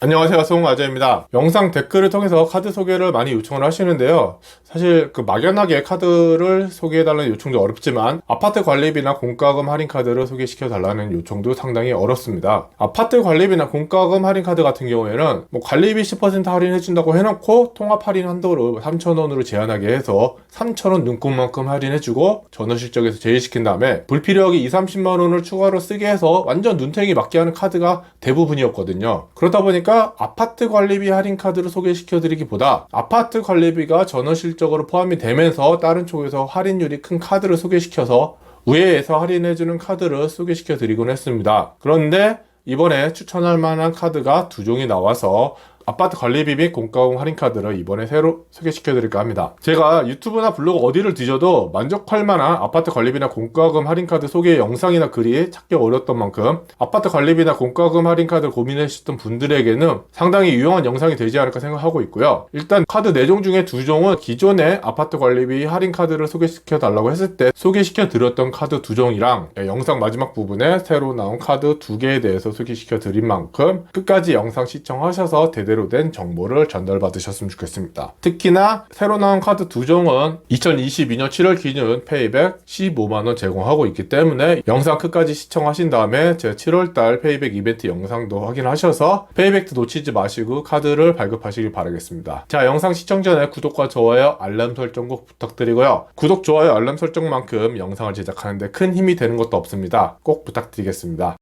안녕하세요, 송아재입니다. 영상 댓글을 통해서 카드 소개를 많이 요청을 하시는데요. 사실 막연하게 카드를 소개해달라는 요청도 어렵지만 아파트 관리비나 공과금 할인 카드를 소개시켜달라는 요청도 상당히 어렵습니다. 아파트 관리비나 공과금 할인 카드 같은 경우에는 관리비 10% 할인해준다고 해놓고 통합 할인 한도를 3,000원으로 제한하게 해서 3,000원 눈금만큼 할인해주고 전원실적에서 제외시킨 다음에 불필요하게 2-30만원을 추가로 쓰게 해서 완전 눈탱이 맞게 하는 카드가 대부분이었거든요. 그러다 보니까 아파트 관리비 할인 카드를 소개시켜드리기보다 아파트 관리비가 전원실적으로 포함이 되면서 다른 쪽에서 할인율이 큰 카드를 소개시켜서 우회해서 할인해주는 카드를 소개시켜드리곤 했습니다. 그런데 이번에 추천할 만한 카드가 두 종이 나와서 아파트 관리비 및 공과금 할인 카드를 이번에 새로 소개시켜드릴까 합니다. 제가 유튜브나 블로그 어디를 뒤져도 만족할 만한 아파트 관리비나 공과금 할인 카드 소개 영상이나 글이 찾기 어려웠던 만큼 아파트 관리비나 공과금 할인 카드를 고민하셨던 분들에게는 상당히 유용한 영상이 되지 않을까 생각하고 있고요. 일단 카드 4종 중에 2종은 기존의 아파트 관리비 할인 카드를 소개시켜달라고 했을 때 소개시켜드렸던 카드 2종이랑 영상 마지막 부분에 새로 나온 카드 2개에 대해서 소개시켜드린 만큼 끝까지 영상 시청하셔서 제대로 된 정보를 전달받으셨으면 좋겠습니다. 특히나 새로 나온 카드 2종은 2022년 7월 기준 페이백 15만원 제공하고 있기 때문에 영상 끝까지 시청하신 다음에 제 7월달 페이백 이벤트 영상도 확인하셔서 페이백도 놓치지 마시고 카드를 발급하시길 바라겠습니다. 자, 영상 시청 전에 구독과 좋아요, 알람 설정 꼭 부탁드리고요. 구독, 좋아요, 알람 설정만큼 영상을 제작하는데 큰 힘이 되는 것도 없습니다. 꼭 부탁드리겠습니다.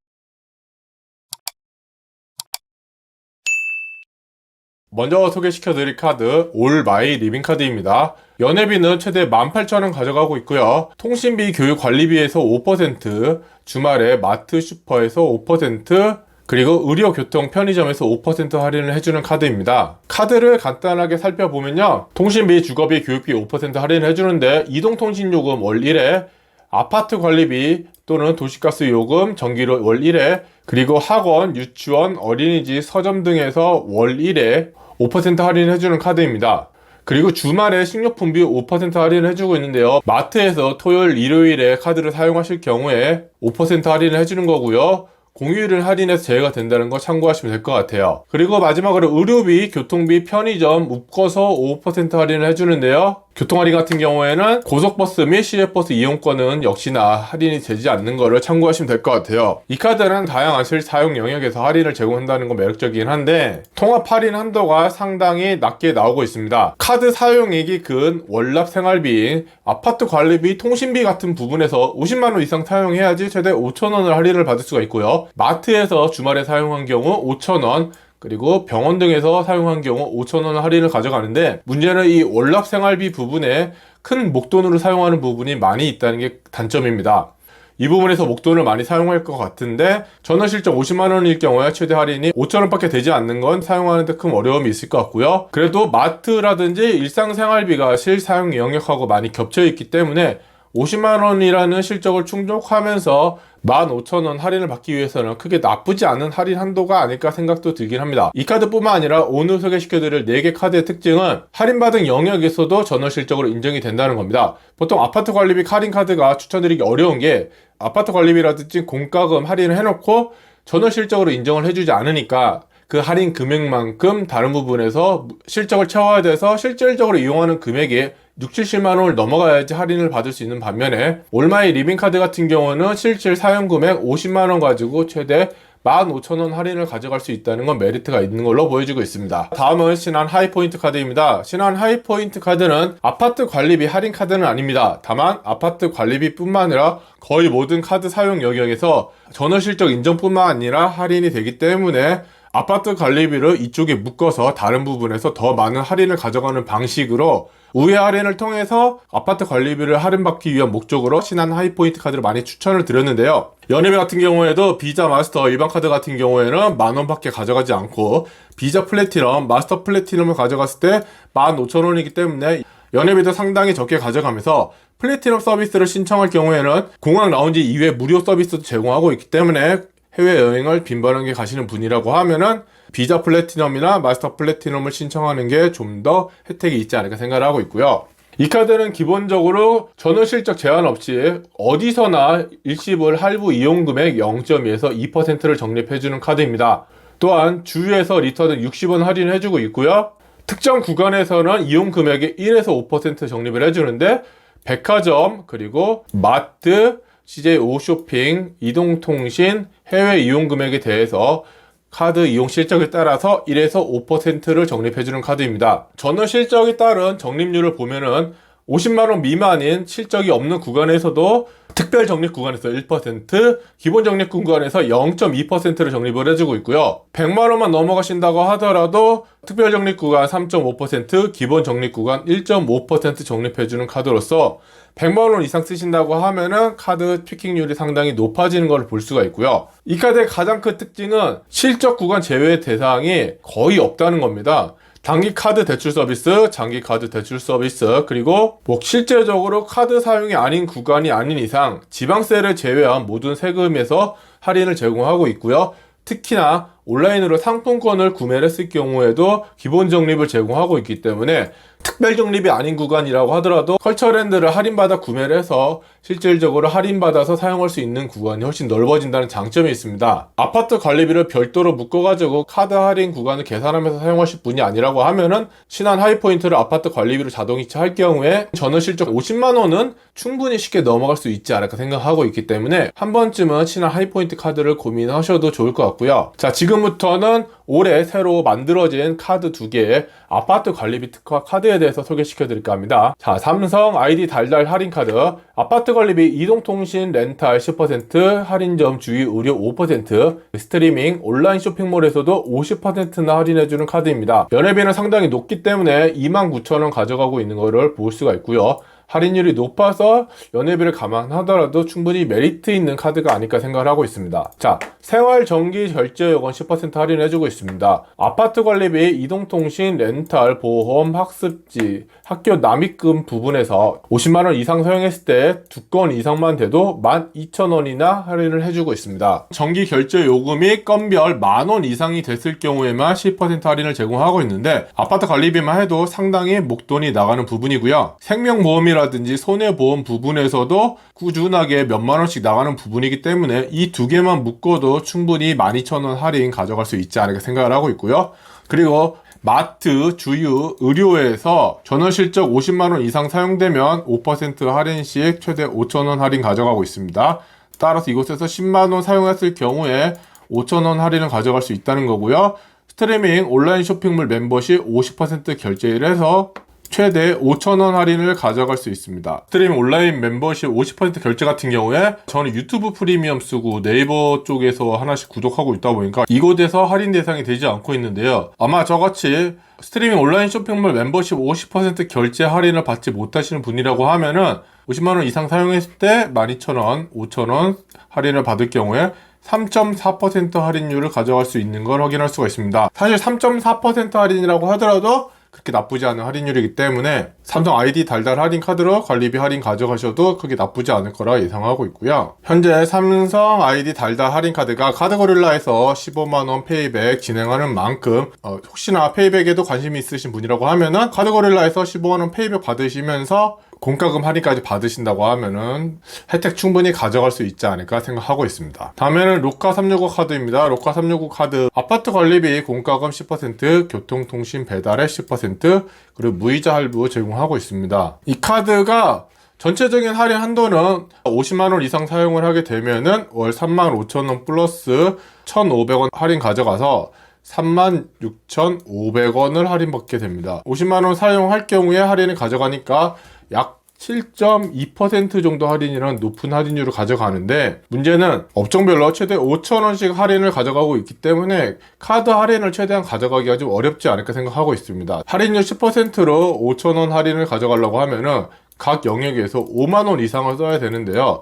먼저 소개시켜드릴 카드 올 마이 리빙 카드입니다. 연회비는 최대 18,000원 가져가고 있고요. 통신비 교육 관리비에서 5%, 주말에 마트 슈퍼에서 5%, 그리고 의료, 교통, 편의점에서 5% 할인을 해주는 카드입니다. 카드를 간단하게 살펴보면요. 통신비, 주거비, 교육비 5% 할인을 해주는데 이동통신요금 월 1회, 아파트 관리비 또는 도시가스 요금, 전기료 월 1회, 그리고 학원, 유치원, 어린이집, 서점 등에서 월 1회 5% 할인해주는 카드입니다. 그리고 주말에 식료품비 5% 할인을 해주고 있는데요. 마트에서 토요일, 일요일에 카드를 사용하실 경우에 5% 할인을 해주는 거고요. 공휴일을 할인해서 제외가 된다는 거 참고하시면 될 것 같아요. 그리고 마지막으로 의료비, 교통비, 편의점 묶어서 5% 할인을 해주는데요. 교통할인 같은 경우에는 고속버스 및 시외버스 이용권은 역시나 할인이 되지 않는 거를 참고하시면 될 것 같아요. 이 카드는 다양한 실사용 영역에서 할인을 제공한다는 건 매력적이긴 한데 통합 할인 한도가 상당히 낮게 나오고 있습니다. 카드 사용액이 큰 월납 생활비인 아파트 관리비, 통신비 같은 부분에서 50만원 이상 사용해야지 최대 5,000원을 할인을 받을 수가 있고요. 마트에서 주말에 사용한 경우 5,000원, 그리고 병원 등에서 사용한 경우 5,000원 할인을 가져가는데 문제는 이 월납 생활비 부분에 큰 목돈으로 사용하는 부분이 많이 있다는 게 단점입니다. 이 부분에서 목돈을 많이 사용할 것 같은데 전원실적 50만원일 경우에 최대 할인이 5,000원밖에 되지 않는 건 사용하는 데 큰 어려움이 있을 것 같고요. 그래도 마트라든지 일상생활비가 실사용 영역하고 많이 겹쳐 있기 때문에 50만원이라는 실적을 충족하면서 15,000원 할인을 받기 위해서는 크게 나쁘지 않은 할인 한도가 아닐까 생각도 들긴 합니다. 이 카드뿐만 아니라 오늘 소개시켜드릴 4개 카드의 특징은 할인받은 영역에서도 전원실적으로 인정이 된다는 겁니다. 보통 아파트 관리비 할인 카드가 추천드리기 어려운 게 아파트 관리비라든지 공과금 할인을 해놓고 전원실적으로 인정을 해주지 않으니까 그 할인 금액만큼 다른 부분에서 실적을 채워야 돼서 실질적으로 이용하는 금액이 6-70만원을 넘어가야지 할인을 받을 수 있는 반면에 올마이 리빙카드 같은 경우는 실질 사용 금액 50만원 가지고 최대 15,000원 할인을 가져갈 수 있다는 건 메리트가 있는 걸로 보여지고 있습니다. 다음은 신한 하이포인트 카드입니다. 신한 하이포인트 카드는 아파트 관리비 할인 카드는 아닙니다. 다만 아파트 관리비 뿐만 아니라 거의 모든 카드 사용 영역에서 전원실적 인정뿐만 아니라 할인이 되기 때문에 아파트 관리비를 이쪽에 묶어서 다른 부분에서 더 많은 할인을 가져가는 방식으로 우회 할인을 통해서 아파트 관리비를 할인받기 위한 목적으로 신한 하이포인트 카드를 많이 추천을 드렸는데요. 연회비 같은 경우에도 비자 마스터 일반 카드 같은 경우에는 만원밖에 가져가지 않고 비자 플래티넘, 마스터 플래티넘을 가져갔을 때 15,000원이기 때문에 연회비도 상당히 적게 가져가면서 플래티넘 서비스를 신청할 경우에는 공항 라운지 이외 무료 서비스도 제공하고 있기 때문에 해외여행을 빈번하게 가시는 분이라고 하면은 비자 플래티넘이나 마스터 플래티넘을 신청하는 게 좀 더 혜택이 있지 않을까 생각을 하고 있고요. 이 카드는 기본적으로 전원실적 제한 없이 어디서나 일시불 할부 이용금액 0.2에서 2%를 적립해주는 카드입니다. 또한 주유에서 리터당 60원 할인을 해주고 있고요. 특정 구간에서는 이용 금액의 1에서 5% 적립을 해주는데 백화점, 그리고 마트, CJ 오쇼핑, 이동통신, 해외 이용 금액에 대해서 카드 이용 실적에 따라서 1에서 5%를 적립해주는 카드입니다. 전월 실적에 따른 적립률을 보면은 50만원 미만인 실적이 없는 구간에서도 특별 적립 구간에서 1%, 기본 적립 구간에서 0.2%를 적립을 해주고 있고요. 100만원만 넘어가신다고 하더라도 특별 적립 구간 3.5%, 기본 적립 구간 1.5% 적립해주는 카드로서 100만원 이상 쓰신다고 하면은 카드 피킹률이 상당히 높아지는 걸 볼 수가 있고요. 이 카드의 가장 큰 특징은 실적 구간 제외 대상이 거의 없다는 겁니다. 단기 카드 대출 서비스, 장기 카드 대출 서비스, 그리고 실제적으로 카드 사용이 아닌 구간이 아닌 이상 지방세를 제외한 모든 세금에서 할인을 제공하고 있고요. 특히나 온라인으로 상품권을 구매를 했을 경우에도 기본 적립을 제공하고 있기 때문에 특별 적립이 아닌 구간이라고 하더라도 컬처랜드를 할인받아 구매를 해서 실질적으로 할인받아서 사용할 수 있는 구간이 훨씬 넓어진다는 장점이 있습니다. 아파트 관리비를 별도로 묶어가지고 카드 할인 구간을 계산하면서 사용하실 분이 아니라고 하면은 신한 하이포인트를 아파트 관리비로 자동 이체할 경우에 전월 실적 50만원은 충분히 쉽게 넘어갈 수 있지 않을까 생각하고 있기 때문에 한 번쯤은 신한 하이포인트 카드를 고민하셔도 좋을 것 같고요. 자, 지금부터는 올해 새로 만들어진 카드 2개의 아파트 관리비 특화 카드에 대해서 소개시켜 드릴까 합니다. 자, 삼성 아이디 달달 할인 카드, 아파트 관리비 이동통신 렌탈 10%, 할인점 주유 의료 5%, 스트리밍 온라인 쇼핑몰에서도 50%나 할인해주는 카드입니다. 연회비는 상당히 높기 때문에 29,000원 가져가고 있는 것을 볼 수가 있고요. 할인율이 높아서 연회비를 감안하더라도 충분히 메리트 있는 카드가 아닐까 생각을 하고 있습니다. 자, 생활전기 결제요금 10% 할인해주고 있습니다. 아파트 관리비, 이동통신, 렌탈, 보험, 학습지, 학교 납입금 부분에서 50만원 이상 사용했을 때 2건 이상만 돼도 12,000원이나 할인을 해주고 있습니다. 전기 결제 요금이 건별 만원 이상이 됐을 경우에만 10% 할인을 제공하고 있는데 아파트 관리비만 해도 상당히 목돈이 나가는 부분이고요. 생명보험이라든지 손해보험 부분에서도 꾸준하게 몇만 원씩 나가는 부분이기 때문에 이 2개만 묶어도 충분히 12,000원 할인 가져갈 수 있지 않을까 생각을 하고 있고요. 그리고 마트, 주유, 의료에서 전월 실적 50만원 이상 사용되면 5% 할인씩 최대 5,000원 할인 가져가고 있습니다. 따라서 이곳에서 10만원 사용했을 경우에 5,000원 할인을 가져갈 수 있다는 거고요. 스트리밍 온라인 쇼핑몰 멤버십 50% 결제를 해서 최대 5,000원 할인을 가져갈 수 있습니다. 스트리밍 온라인 멤버십 50% 결제 같은 경우에 저는 유튜브 프리미엄 쓰고 네이버 쪽에서 하나씩 구독하고 있다 보니까 이곳에서 할인 대상이 되지 않고 있는데요. 아마 저같이 스트리밍 온라인 쇼핑몰 멤버십 50% 결제 할인을 받지 못하시는 분이라고 하면은 50만원 이상 사용했을 때 12,000원, 5,000원 할인을 받을 경우에 3.4% 할인율을 가져갈 수 있는 걸 확인할 수가 있습니다. 사실 3.4% 할인이라고 하더라도 그렇게 나쁘지 않은 할인율이기 때문에 삼성 아이디 달달 할인 카드로 관리비 할인 가져가셔도 크게 나쁘지 않을 거라 예상하고 있고요. 현재 삼성 아이디 달달 할인 카드가 카드고릴라에서 15만원 페이백 진행하는 만큼 혹시나 페이백에도 관심이 있으신 분이라고 하면은 카드고릴라에서 15만원 페이백 받으시면서 공과금 할인까지 받으신다고 하면은 혜택 충분히 가져갈 수 있지 않을까 생각하고 있습니다. 다음에는 로카 365 카드입니다. 로카 365 카드 아파트 관리비 공과금 10%, 교통통신 배달에 10%, 그리고 무이자 할부 제공하고 있습니다. 이 카드가 전체적인 할인 한도는 50만원 이상 사용을 하게 되면은 월 35,000원 플러스 1,500원 할인 가져가서 36,500원을 할인받게 됩니다. 50만원 사용할 경우에 할인을 가져가니까 약 7.2% 정도 할인이라는 높은 할인율을 가져가는데 문제는 업종별로 최대 5,000원씩 할인을 가져가고 있기 때문에 카드 할인을 최대한 가져가기가 좀 어렵지 않을까 생각하고 있습니다. 할인율 10%로 5,000원 할인을 가져가려고 하면은 각 영역에서 5만원 이상을 써야 되는데요.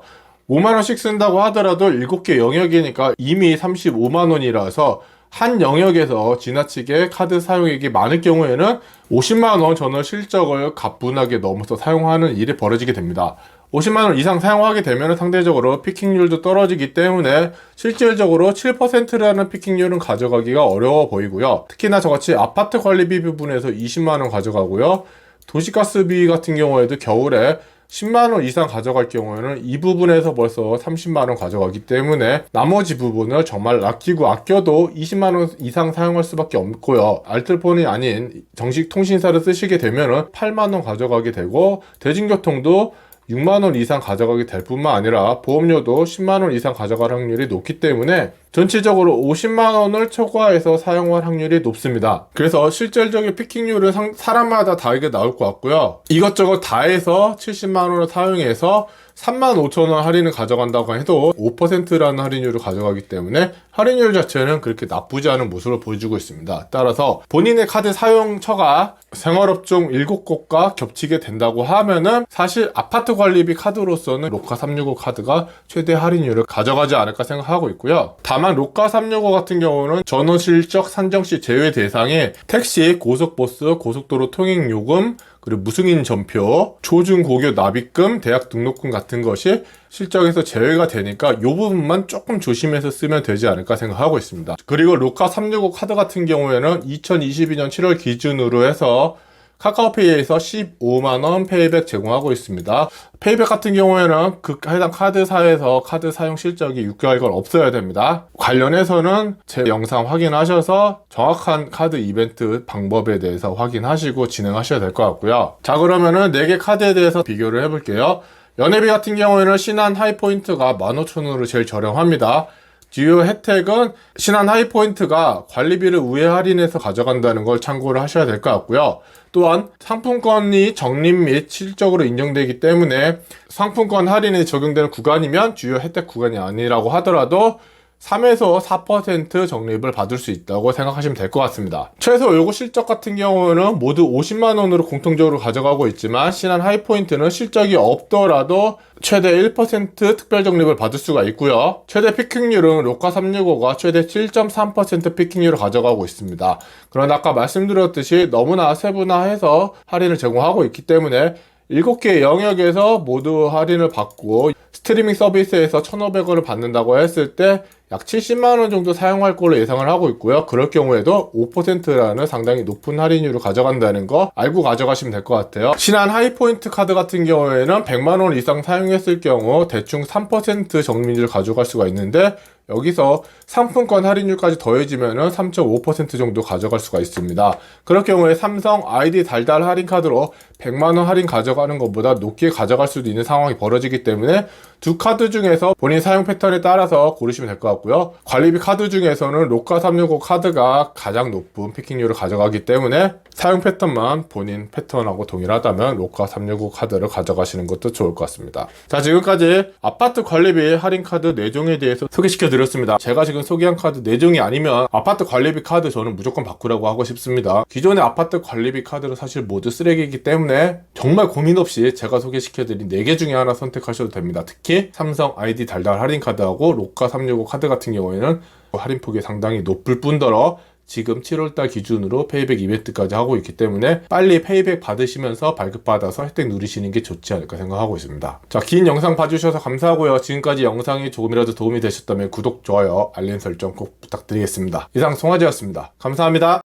5만원씩 쓴다고 하더라도 7개 영역이니까 이미 35만원이라서 한 영역에서 지나치게 카드 사용액이 많을 경우에는 50만원 전월 실적을 가뿐하게 넘어서 사용하는 일이 벌어지게 됩니다. 50만원 이상 사용하게 되면 상대적으로 피킹률도 떨어지기 때문에 실질적으로 7%라는 피킹률은 가져가기가 어려워 보이고요. 특히나 저같이 아파트 관리비 부분에서 20만원 가져가고요. 도시가스비 같은 경우에도 겨울에 10만원 이상 가져갈 경우에는 이 부분에서 벌써 30만원 가져가기 때문에 나머지 부분을 정말 아끼고 아껴도 20만원 이상 사용할 수밖에 없고요. 알뜰폰이 아닌 정식 통신사를 쓰시게 되면은 8만원 가져가게 되고, 대중교통도 6만원 이상 가져가게 될 뿐만 아니라 보험료도 10만원 이상 가져갈 확률이 높기 때문에 전체적으로 50만원을 초과해서 사용할 확률이 높습니다. 그래서 실질적인 피킹률은 사람마다 다르게 나올 것 같고요. 이것저것 다 해서 70만원을 사용해서 35,000원 할인을 가져간다고 해도 5%라는 할인율을 가져가기 때문에 할인율 자체는 그렇게 나쁘지 않은 모습을 보여주고 있습니다. 따라서 본인의 카드 사용처가 생활업종 7곳과 겹치게 된다고 하면은 사실 아파트 관리비 카드로서는 로카 365 카드가 최대 할인율을 가져가지 않을까 생각하고 있고요. 다만 로카 365 같은 경우는 전원 실적 산정시 제외 대상에 택시, 고속버스, 고속도로 통행요금, 그리고 무승인 전표, 초중고교 납입금, 대학 등록금 같은 것이 실적에서 제외가 되니까 이 부분만 조금 조심해서 쓰면 되지 않을까 생각하고 있습니다. 그리고 로카 365 카드 같은 경우에는 2022년 7월 기준으로 해서 카카오페이에서 15만원 페이백 제공하고 있습니다. 페이백 같은 경우에는 그 해당 카드사에서 카드 사용 실적이 6개월간 없어야 됩니다. 관련해서는 제 영상 확인하셔서 정확한 카드 이벤트 방법에 대해서 확인하시고 진행하셔야 될 것 같고요. 자, 그러면은 4개 카드에 대해서 비교를 해볼게요. 연회비 같은 경우에는 신한 하이포인트가 15,000원으로 제일 저렴합니다. 주요 혜택은 신한 하이포인트가 관리비를 우회 할인해서 가져간다는 걸 참고를 하셔야 될 것 같고요. 또한 상품권이 적립 및 실적으로 인정되기 때문에 상품권 할인이 적용되는 구간이면 주요 혜택 구간이 아니라고 하더라도 3에서 4% 적립을 받을 수 있다고 생각하시면 될 것 같습니다. 최소 요구 실적 같은 경우는 모두 50만원으로 공통적으로 가져가고 있지만 신한 하이포인트는 실적이 없더라도 최대 1% 특별 적립을 받을 수가 있고요. 최대 피킹률은 로카 365가 최대 7.3% 피킹률을 가져가고 있습니다. 그런데 아까 말씀드렸듯이 너무나 세분화해서 할인을 제공하고 있기 때문에 7개의 영역에서 모두 할인을 받고 스트리밍 서비스에서 1,500원을 받는다고 했을 때 약 70만원 정도 사용할 걸로 예상을 하고 있고요. 그럴 경우에도 5%라는 상당히 높은 할인율을 가져간다는 거 알고 가져가시면 될 것 같아요. 신한 하이포인트 카드 같은 경우에는 100만원 이상 사용했을 경우 대충 3% 적립률을 가져갈 수가 있는데, 여기서 상품권 할인율까지 더해지면은 3.5% 정도 가져갈 수가 있습니다. 그럴 경우에 삼성 아이디 달달 할인 카드로 100만원 할인 가져가는 것보다 높게 가져갈 수도 있는 상황이 벌어지기 때문에 두 카드 중에서 본인 사용 패턴에 따라서 고르시면 될 것 같고요. 관리비 카드 중에서는 로카 365 카드가 가장 높은 피킹률을 가져가기 때문에 사용 패턴만 본인 패턴하고 동일하다면 로카 365 카드를 가져가시는 것도 좋을 것 같습니다. 자, 지금까지 아파트 관리비 할인 카드 4종에 대해서 소개시켜 드렸습니다. 제가 지금 소개한 카드 4종이 아니면 아파트 관리비 카드 저는 무조건 바꾸라고 하고 싶습니다. 기존의 아파트 관리비 카드는 사실 모두 쓰레기이기 때문에 정말 고민 없이 제가 소개시켜드린 4개 중에 하나 선택하셔도 됩니다. 특히 삼성 아이디 달달 할인 카드하고 로카 365 카드 같은 경우에는 할인폭이 상당히 높을 뿐더러 지금 7월달 기준으로 페이백 이벤트까지 하고 있기 때문에 빨리 페이백 받으시면서 발급받아서 혜택 누리시는 게 좋지 않을까 생각하고 있습니다. 자, 긴 영상 봐주셔서 감사하고요. 지금까지 영상이 조금이라도 도움이 되셨다면 구독, 좋아요, 알림 설정 꼭 부탁드리겠습니다. 이상 송아지였습니다. 감사합니다.